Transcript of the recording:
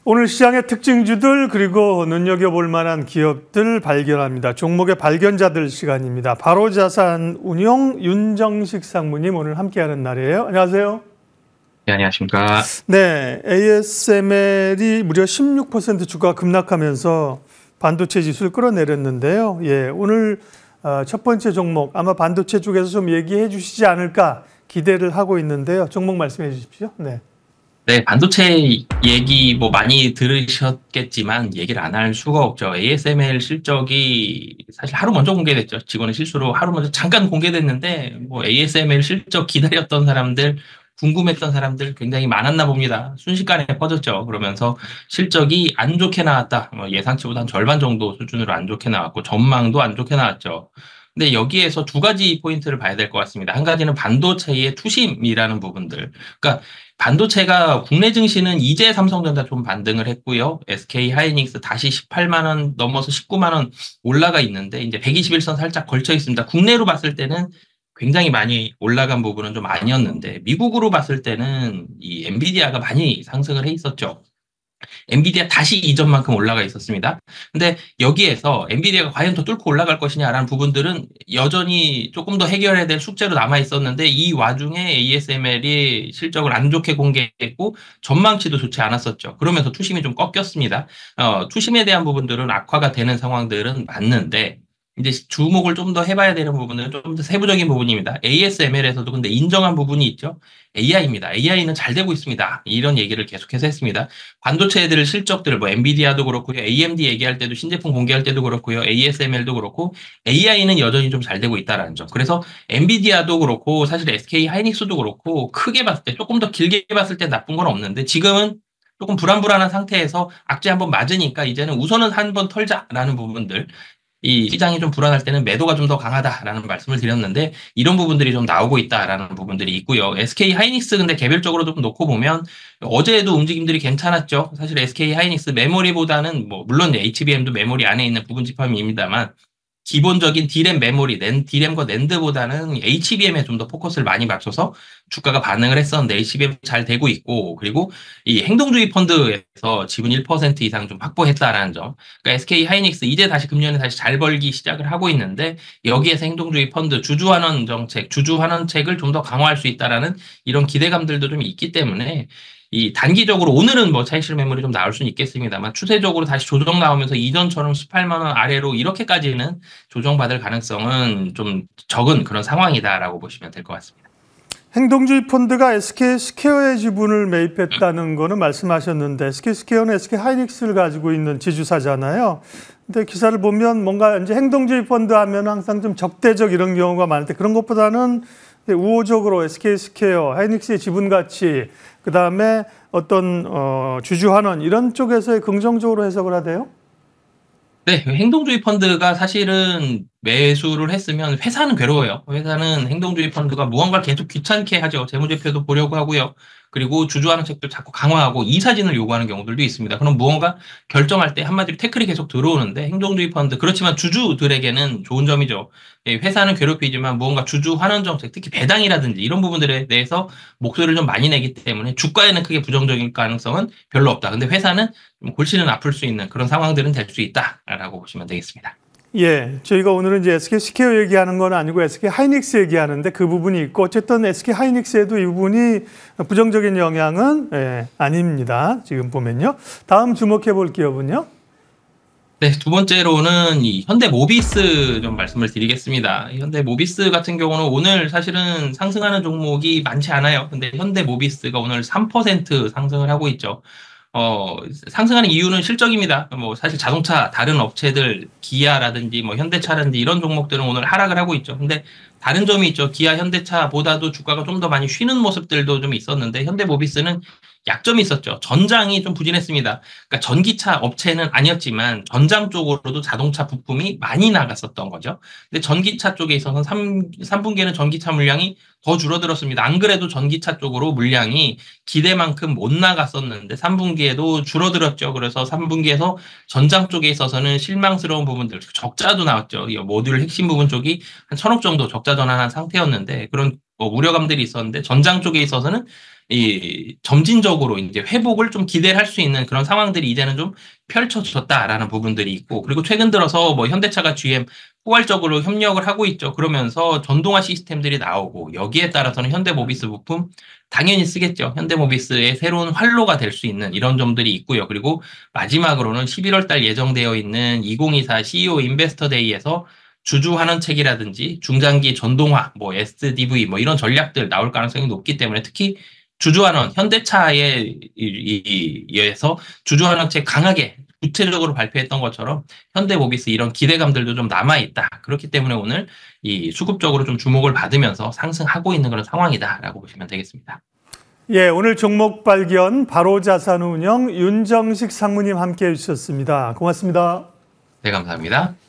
오늘 시장의 특징주들 그리고 눈여겨볼 만한 기업들 발견합니다. 종목의 발견자들 시간입니다. 바로자산운용 윤정식 상무님 오늘 함께하는 날이에요. 안녕하세요. 네, 안녕하십니까. 네, ASML이 무려 16% 주가 급락하면서 반도체 지수를 끌어내렸는데요. 예, 오늘 첫 번째 종목 아마 반도체 쪽에서 좀 얘기해 주시지 않을까 기대를 하고 있는데요. 종목 말씀해 주십시오. 네. 네, 반도체 얘기 많이 들으셨겠지만 얘기를 안 할 수가 없죠. ASML 실적이 사실 하루 먼저 공개됐죠. 직원의 실수로 하루 먼저 잠깐 공개됐는데 ASML 실적 기다렸던 사람들, 궁금했던 사람들 굉장히 많았나 봅니다. 순식간에 퍼졌죠. 그러면서 실적이 안 좋게 나왔다. 예상치보다 한 절반 정도 수준으로 안 좋게 나왔고 전망도 안 좋게 나왔죠. 근데 여기에서 두 가지 포인트를 봐야 될 것 같습니다. 한 가지는 반도체의 투심이라는 부분들. 그러니까 반도체가 국내 증시는 이제 삼성전자 좀 반등을 했고요. SK 하이닉스 다시 18만 원 넘어서 19만 원 올라가 있는데 이제 121선 살짝 걸쳐 있습니다. 국내로 봤을 때는 굉장히 많이 올라간 부분은 좀 아니었는데 미국으로 봤을 때는 이 엔비디아가 많이 상승을 해 있었죠. 엔비디아 다시 이전만큼 올라가 있었습니다. 근데 여기에서 엔비디아가 과연 더 뚫고 올라갈 것이냐라는 부분들은 여전히 조금 더 해결해야 될 숙제로 남아 있었는데 이 와중에 ASML이 실적을 안 좋게 공개했고 전망치도 좋지 않았었죠. 그러면서 투심이 좀 꺾였습니다. 투심에 대한 부분들은 악화가 되는 상황들은 맞는데 이제 주목을 좀 더 해봐야 되는 부분은 좀 더 세부적인 부분입니다. ASML에서도 근데 인정한 부분이 있죠. AI입니다. AI는 잘 되고 있습니다. 이런 얘기를 계속해서 했습니다. 반도체들 실적들, 엔비디아도 그렇고요. AMD 얘기할 때도 신제품 공개할 때도 그렇고요. ASML도 그렇고 AI는 여전히 좀 잘 되고 있다라는 점. 그래서 엔비디아도 그렇고 사실 SK 하이닉스도 그렇고 크게 봤을 때 조금 더 길게 봤을 때 나쁜 건 없는데 지금은 조금 불안불안한 상태에서 악재 한번 맞으니까 이제는 우선은 한번 털자라는 부분들. 이 시장이 좀 불안할 때는 매도가 좀 더 강하다라는 말씀을 드렸는데 이런 부분들이 좀 나오고 있다라는 부분들이 있고요. SK 하이닉스 근데 개별적으로 좀 놓고 보면 어제도 움직임들이 괜찮았죠. 사실 SK 하이닉스 메모리보다는 물론 HBM도 메모리 안에 있는 부분 집합입니다만 기본적인 D램 메모리, D램과 낸드보다는 HBM에 좀 더 포커스를 많이 맞춰서 주가가 반응을 했었는데 HBM 잘 되고 있고 그리고 이 행동주의 펀드에서 지분 1% 이상 좀 확보했다라는 점. 그러니까 SK 하이닉스 이제 다시 금년에 다시 잘 벌기 시작을 하고 있는데 여기에서 행동주의 펀드 주주환원 정책, 주주환원책을 좀 더 강화할 수 있다라는 이런 기대감들도 좀 있기 때문에 이 단기적으로 오늘은 차익실 매물이 좀 나올 수는 있겠습니다만 추세적으로 다시 조정 나오면서 이전처럼 18만 원 아래로 이렇게까지는 조정받을 가능성은 좀 적은 그런 상황이다라고 보시면 될 것 같습니다. 행동주의 펀드가 SK스퀘어의 지분을 매입했다는 거는 말씀하셨는데 SK스퀘어는 SK 하이닉스를 가지고 있는 지주사잖아요. 근데 기사를 보면 뭔가 이제 행동주의 펀드 하면 항상 좀 적대적 이런 경우가 많은데 그런 것보다는 우호적으로 SK스퀘어, 하이닉스의 지분 가치, 그다음에 어떤 주주환원 이런 쪽에서 긍정적으로 해석을 하대요? 네, 행동주의 펀드가 사실은 매수를 했으면 회사는 괴로워요. 회사는 행동주의 펀드가 무언가 계속 귀찮게 하죠. 재무제표도 보려고 하고요. 그리고 주주하는 책도 자꾸 강화하고 이사진을 요구하는 경우들도 있습니다. 그럼 무언가 결정할 때 한마디로 태클이 계속 들어오는데 행동주의 펀드, 그렇지만 주주들에게는 좋은 점이죠. 예, 회사는 괴롭히지만 무언가 주주 환원 정책, 특히 배당이라든지 이런 부분들에 대해서 목소리를 좀 많이 내기 때문에 주가에는 크게 부정적인 가능성은 별로 없다. 근데 회사는 골치는 아플 수 있는 그런 상황들은 될 수 있다라고 보시면 되겠습니다. 예, 저희가 오늘은 이제 SK스퀘어 얘기하는 건 아니고 SK 하이닉스 얘기하는데 그 부분이 있고 어쨌든 SK 하이닉스에도 이 부분이 부정적인 영향은 아닙니다. 지금 보면요. 다음 주목해 볼 기업은요. 네, 두 번째로는 이 현대모비스 좀 말씀을 드리겠습니다. 현대모비스 같은 경우는 오늘 사실은 상승하는 종목이 많지 않아요. 근데 현대모비스가 오늘 3% 상승을 하고 있죠. 상승하는 이유는 실적입니다. 사실 자동차 다른 업체들, 기아라든지 현대차라든지 이런 종목들은 오늘 하락을 하고 있죠. 근데 다른 점이 있죠. 기아, 현대차보다도 주가가 좀 더 많이 쉬는 모습들도 좀 있었는데 현대모비스는 약점이 있었죠. 전장이 좀 부진했습니다. 그러니까 전기차 업체는 아니었지만 전장 쪽으로도 자동차 부품이 많이 나갔었던 거죠. 근데 전기차 쪽에 있어서는 3분기에는 전기차 물량이 더 줄어들었습니다. 안 그래도 전기차 쪽으로 물량이 기대만큼 못 나갔었는데 3분기에도 줄어들었죠. 그래서 3분기에서 전장 쪽에 있어서는 실망스러운 부분들, 적자도 나왔죠. 이 모듈 핵심 부분 쪽이 한 1,000억 정도 적자 전환한 상태였는데 그런 우려감들이 있었는데 전장 쪽에 있어서는 이 점진적으로 이제 회복을 좀 기대를 할 수 있는 그런 상황들이 이제는 좀 펼쳐졌다라는 부분들이 있고 그리고 최근 들어서 뭐 현대차가 GM 포괄적으로 협력을 하고 있죠. 그러면서 전동화 시스템들이 나오고 여기에 따라서는 현대모비스 부품 당연히 쓰겠죠. 현대모비스의 새로운 활로가 될 수 있는 이런 점들이 있고요. 그리고 마지막으로는 11월 달 예정되어 있는 2024 CEO 인베스터 데이에서 주주 환원책이라든지 중장기 전동화, 뭐 SDV 뭐 이런 전략들 나올 가능성이 높기 때문에 특히 주주 환원, 현대차에 의해서 주주 환원책 강하게 구체적으로 발표했던 것처럼 현대모비스 이런 기대감들도 좀 남아있다. 그렇기 때문에 오늘 이 수급적으로 좀 주목을 받으면서 상승하고 있는 그런 상황이다라고 보시면 되겠습니다. 예, 오늘 종목 발견 바로자산운용 윤정식 상무님 함께해 주셨습니다. 고맙습니다. 네, 감사합니다.